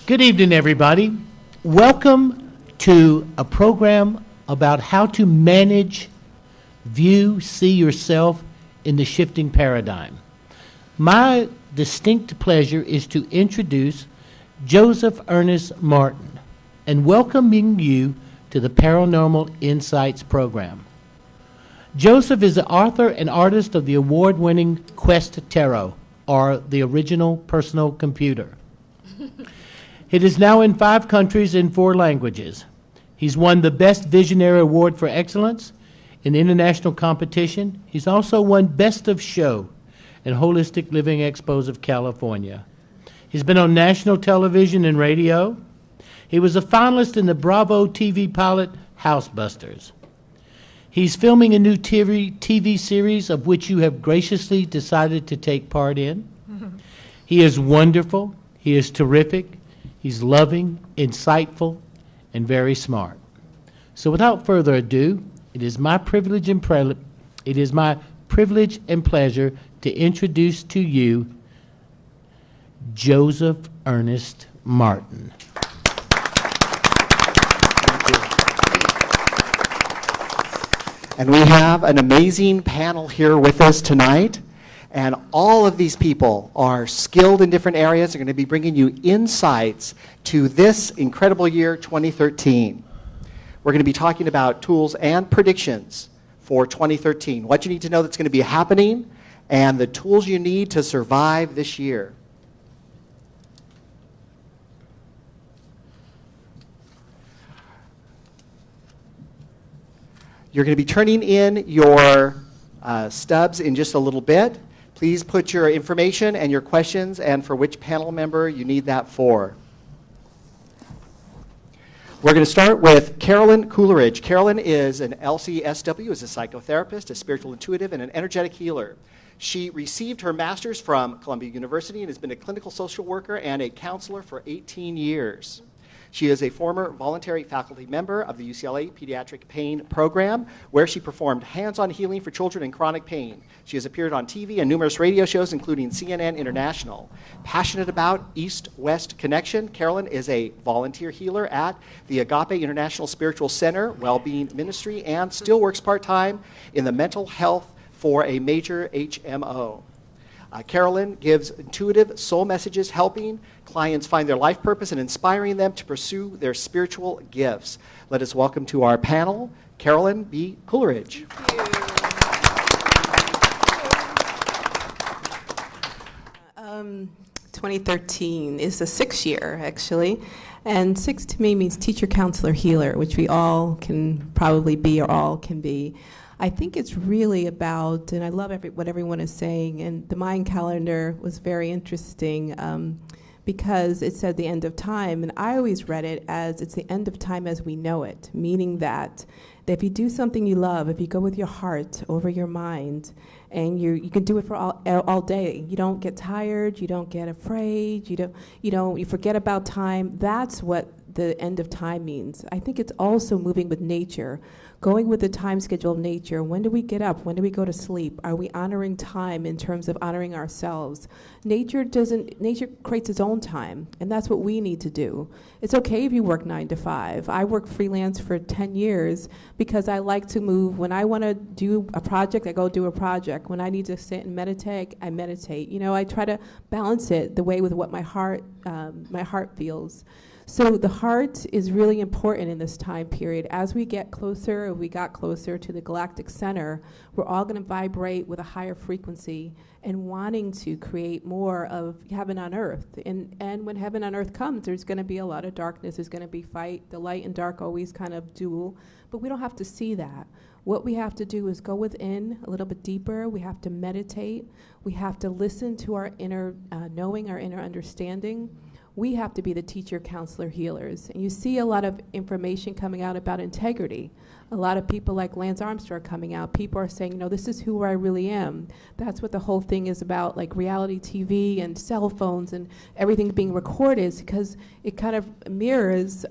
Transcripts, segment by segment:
Good evening, everybody. Welcome to a program about how to manage, view, see yourself in the shifting paradigm. My distinct pleasure is to introduce Joseph Ernest Martin and welcoming you to the Paranormal Insights program. Joseph is the author and artist of the award-winning Quest Tarot, or the original personal computer. It is now in 5 countries in 4 languages. He's won the Best Visionary Award for Excellence in international competition. He's also won Best of Show in Holistic Living Expos of California. He's been on national television and radio. He was a finalist in the Bravo TV pilot Housebusters. He's filming a new TV series of which you have graciously decided to take part in. He is wonderful. He is terrific. He's loving, insightful, and very smart. So without further ado, it is my privilege and pleasure to introduce to you Joseph Ernest Martin. And we have an amazing panel here with us tonight. And all of these people are skilled in different areas. They're going to be bringing you insights to this incredible year, 2013. We're going to be talking about tools and predictions for 2013. What you need to know that's going to be happening and the tools you need to survive this year. You're going to be turning in your stubs in just a little bit. Please put your information and your questions and for which panel member you need that for. We're going to start with Carolyn Coleridge. Carolyn is an LCSW, is a psychotherapist, a spiritual intuitive, and an energetic healer. She received her master's from Columbia University and has been a clinical social worker and a counselor for 18 years. She is a former voluntary faculty member of the UCLA Pediatric Pain Program, where she performed hands-on healing for children in chronic pain. She has appeared on TV and numerous radio shows, including CNN International. Passionate about East-West connection, Carolyn is a volunteer healer at the Agape International Spiritual Center Wellbeing Ministry and still works part-time in the mental health for a major HMO. Carolyn gives intuitive soul messages, helping clients find their life purpose and inspiring them to pursue their spiritual gifts. Let us welcome to our panel, Carolyn B. Coleridge. Thank you. 2013 is the 6th year, actually. And 6 to me means teacher, counselor, healer, which we all can probably be or all can be. I think it's really about, and I love what everyone is saying, and the Mayan calendar was very interesting because it said the end of time, and I always read it as it's the end of time as we know it, meaning that if you do something you love, if you go with your heart over your mind, and you can do it for all day. You don't get tired, you don't get afraid, you forget about time. That's what the end of time means. I think it's also moving with nature, going with the time schedule of nature. When do we get up? When do we go to sleep? Are we honoring time in terms of honoring ourselves? Nature creates its own time, and that's what we need to do. It's okay if you work 9 to 5. I worked freelance for 10 years because I like to move. When I want to do a project, I go do a project. When I need to sit and meditate, I meditate. I try to balance it the way with what my heart feels. So the heart is really important in this time period. As we got closer to the galactic center, we're all going to vibrate with a higher frequency and wanting to create more of heaven on earth. And when heaven on earth comes, there's going to be a lot of darkness. There's going to be fight. The light and dark always kind of duel. But we don't have to see that. What we have to do is go within a little bit deeper. We have to meditate. We have to listen to our inner knowing, our inner understanding. We have to be the teacher, counselor, healers. And you see a lot of information coming out about integrity. A lot of people like Lance Armstrong coming out. People are saying, this is who I really am. That's what the whole thing is about, like reality TV and cell phones and everything being recorded, because it kind of mirrors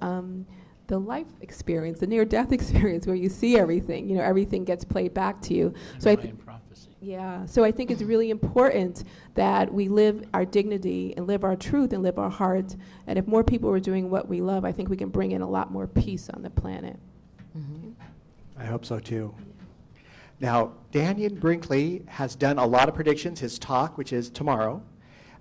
the life experience, the near-death experience, where you see everything. Everything gets played back to you. So Mayan prophecy. Yeah, so I think it's really important that we live our dignity and live our truth and live our heart. And if more people are doing what we love, I think we can bring in a lot more peace on the planet. Mm-hmm. I hope so too. Now, Daniel Brinkley has done a lot of predictions. His talk, which is tomorrow,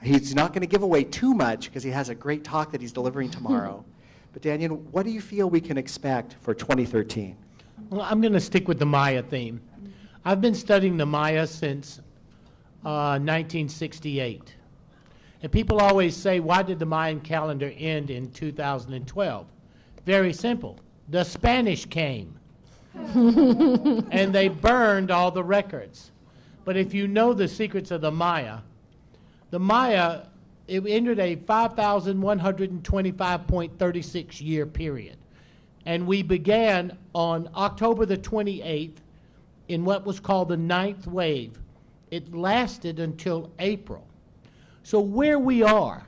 he's not going to give away too much because he has a great talk that he's delivering tomorrow. But Daniel, what do you feel we can expect for 2013? Well, I'm going to stick with the Maya theme. I've been studying the Maya since 1968. And people always say, why did the Mayan calendar end in 2012? Very simple. The Spanish came. And they burned all the records. But if you know the secrets of the Maya, it entered a 5,125.36 year period. And we began on October the 28th in what was called the ninth wave. It lasted until April. So where we are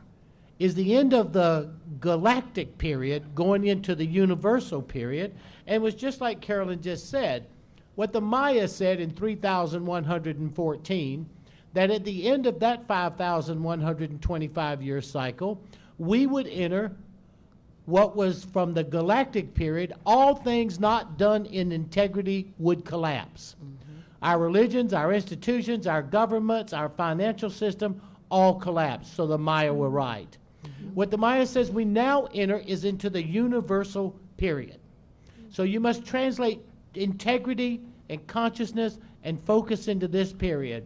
is the end of the galactic period going into the universal period, and it was just like Carolyn just said, what the Maya said in 3,114, that at the end of that 5,125-year cycle, we would enter what was from the galactic period, all things not done in integrity would collapse. Mm-hmm. Our religions, our institutions, our governments, our financial system, all collapsed. So the Maya were right. Mm-hmm. What the Maya says we now enter is into the universal period. So you must translate integrity and consciousness and focus into this period.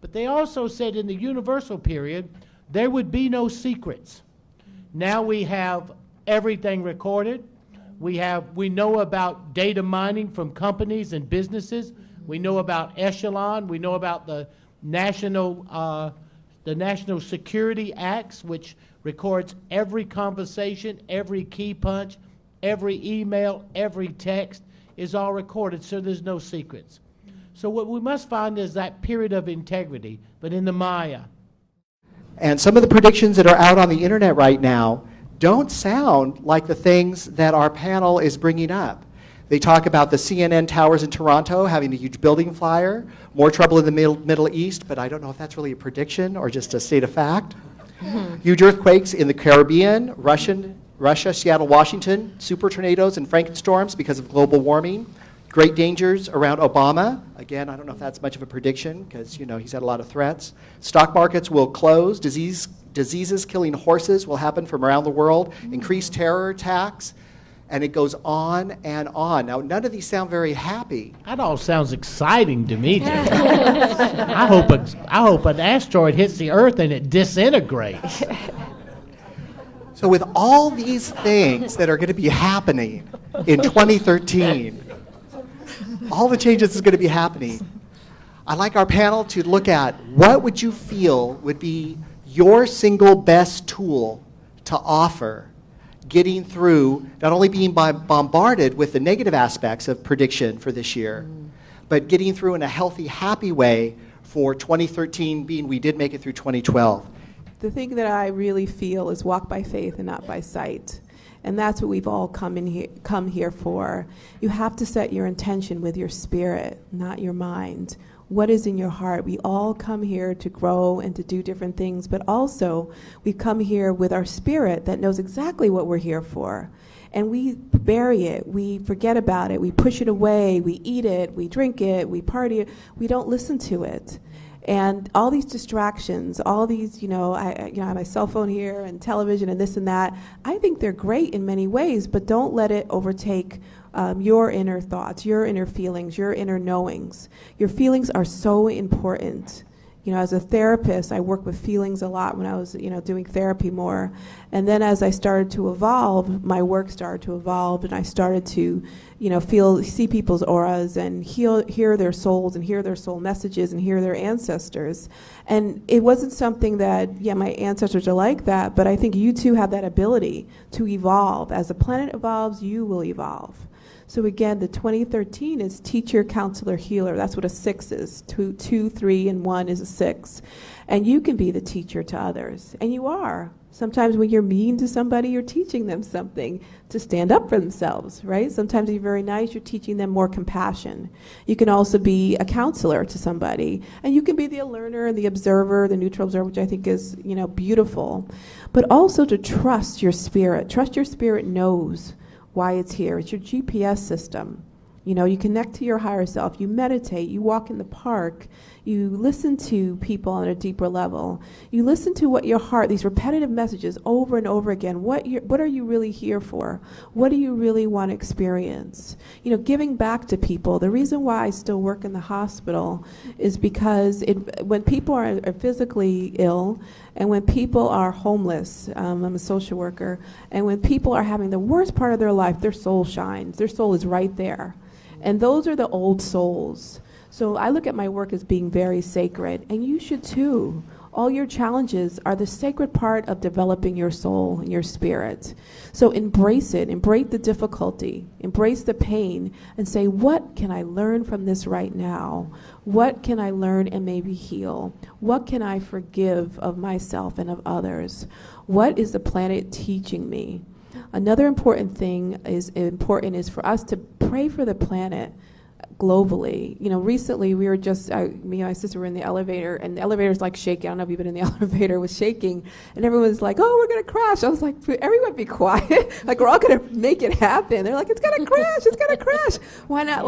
But they also said in the universal period, there would be no secrets. Now we have everything recorded. We know about data mining from companies and businesses. We know about Echelon. We know about the National Security Acts, which records every conversation, every key punch, every email, every text is all recorded, so there's no secrets. So what we must find is that period of integrity, but in the Maya. And some of the predictions that are out on the internet right now don't sound like the things that our panel is bringing up. They talk about the CNN towers in Toronto having a huge building fire, more trouble in the Middle East, but I don't know if that's really a prediction or just a state of fact. Mm-hmm. Huge earthquakes in the Caribbean, Russia, Seattle, Washington, super tornadoes and frankenstorms because of global warming, great dangers around Obama. Again, I don't know if that's much of a prediction because, he's had a lot of threats. Stock markets will close. Diseases killing horses will happen from around the world. Increased terror attacks. And it goes on and on. Now, none of these sound very happy. That all sounds exciting to me. I hope an asteroid hits the Earth and it disintegrates. So with all these things that are going to be happening in 2013, all the changes that's going to be happening, I'd like our panel to look at what would you feel would be your single best tool to offer getting through not only being bombarded with the negative aspects of prediction for this year, but getting through in a healthy, happy way for 2013 being we did make it through 2012. The thing that I really feel is walk by faith and not by sight. And that's what we've all come here for. You have to set your intention with your spirit, not your mind. What is in your heart? We all come here to grow and to do different things, but also we come here with our spirit that knows exactly what we're here for. And we bury it, we forget about it, we push it away, we eat it, we drink it, we party it, we don't listen to it. And all these distractions, all these, I have my cell phone here and television and this and that, I think they're great in many ways, but don't let it overtake your inner thoughts, your inner feelings, your inner knowings. Your feelings are so important. As a therapist, I work with feelings a lot when I was, doing therapy more. And then as I started to evolve, my work started to evolve, and I started to, see people's auras and hear their souls and hear their soul messages and hear their ancestors. And it wasn't something that, my ancestors are like that, but I think you too have that ability to evolve. As the planet evolves, you will evolve. So again, the 2013 is teacher, counselor, healer. That's what a 6 is. 2, 3, and 1 is a 6. And you can be the teacher to others. And you are. Sometimes when you're mean to somebody, you're teaching them something to stand up for themselves, right? Sometimes you're very nice, you're teaching them more compassion. You can also be a counselor to somebody, and you can be the learner, the observer, the neutral observer, which I think is, beautiful. But also to trust your spirit. Trust your spirit knows why it's here. It's your GPS system. You connect to your higher self, you meditate, you walk in the park, you listen to people on a deeper level. You listen to what your heart, these repetitive messages over and over again, what are you really here for? What do you really want to experience? Giving back to people. The reason why I still work in the hospital is because when people are physically ill and when people are homeless, I'm a social worker, and when people are having the worst part of their life, their soul shines. Their soul is right there. And those are the old souls. So I look at my work as being very sacred, and you should too. All your challenges are the sacred part of developing your soul and your spirit. So embrace it, embrace the difficulty, embrace the pain, and say, what can I learn from this right now? What can I learn and maybe heal? What can I forgive of myself and of others? What is the planet teaching me? Another important thing is for us to pray for the planet globally. Recently we were just, me and my sister were in the elevator, and the elevator's like shaking. I don't know if you've been in the elevator, it was shaking, and everyone's like, oh, we're going to crash. I was like, everyone be quiet. Like, we're all going to make it happen. They're like, it's going to crash, it's going to crash. Why not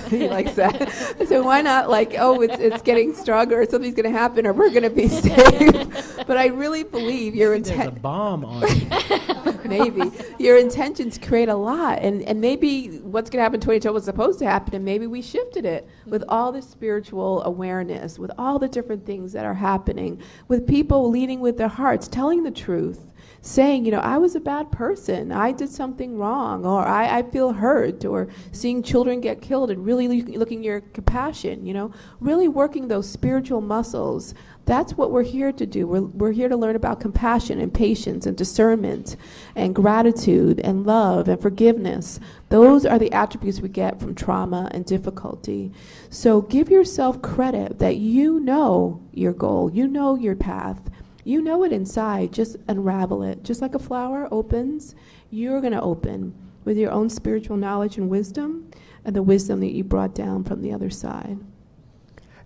he likes that. So why not it's getting stronger, or something's going to happen, or we're going to be safe. But I really believe your There's a bomb on it. Maybe. Your intentions create a lot. And maybe what's going to happen in 2012 was supposed to happen, and maybe we shifted it with all the spiritual awareness, with all the different things that are happening, with people leading with their hearts, telling the truth, saying, I was a bad person, I did something wrong, or I feel hurt, or seeing children get killed and really looking your compassion, really working those spiritual muscles. That's what we're here to do. We're here to learn about compassion and patience and discernment and gratitude and love and forgiveness. Those are the attributes we get from trauma and difficulty. So give yourself credit that you know your goal, you know your path, you know it inside. Just unravel it. Just like a flower opens, you're going to open with your own spiritual knowledge and wisdom, and the wisdom that you brought down from the other side.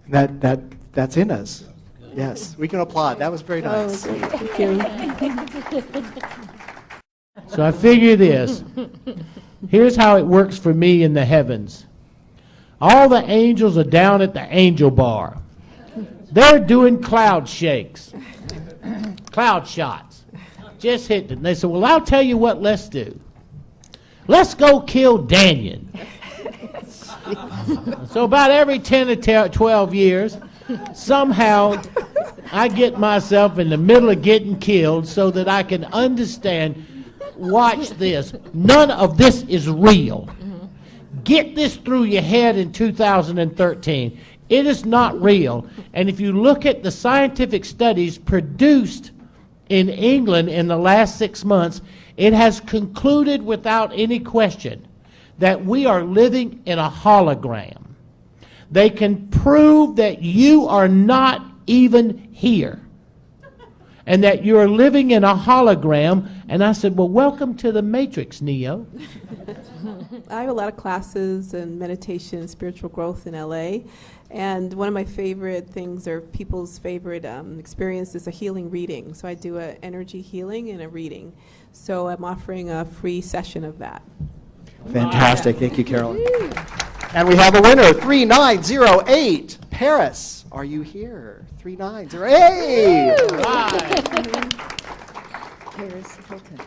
That's in us. Yes, we can applaud. That was very nice. Oh, thank you. So I figure this. Here's how it works for me in the heavens. All the angels are down at the angel bar. They're doing cloud shakes, cloud shots. Just hit them. They said, well, I'll tell you what let's do. Let's go kill Daniel. So about every 10 to 12 years, somehow I get myself in the middle of getting killed so that I can understand, watch this, none of this is real. Get this through your head in 2013. It is not real. And if you look at the scientific studies produced in England in the last 6 months, it has concluded without any question that we are living in a hologram. They can prove that you are not even here and that you're living in a hologram. And I said, well, welcome to the Matrix, Neo. I have a lot of classes in meditation and spiritual growth in LA. And one of my favorite things, or people's favorite experience, is a healing reading. So I do an energy healing and a reading. So I'm offering a free session of that. Fantastic. Thank you, Carolyn. And we have a winner, 3908. Paris, are you here? 3908. Hey! Paris Hilton.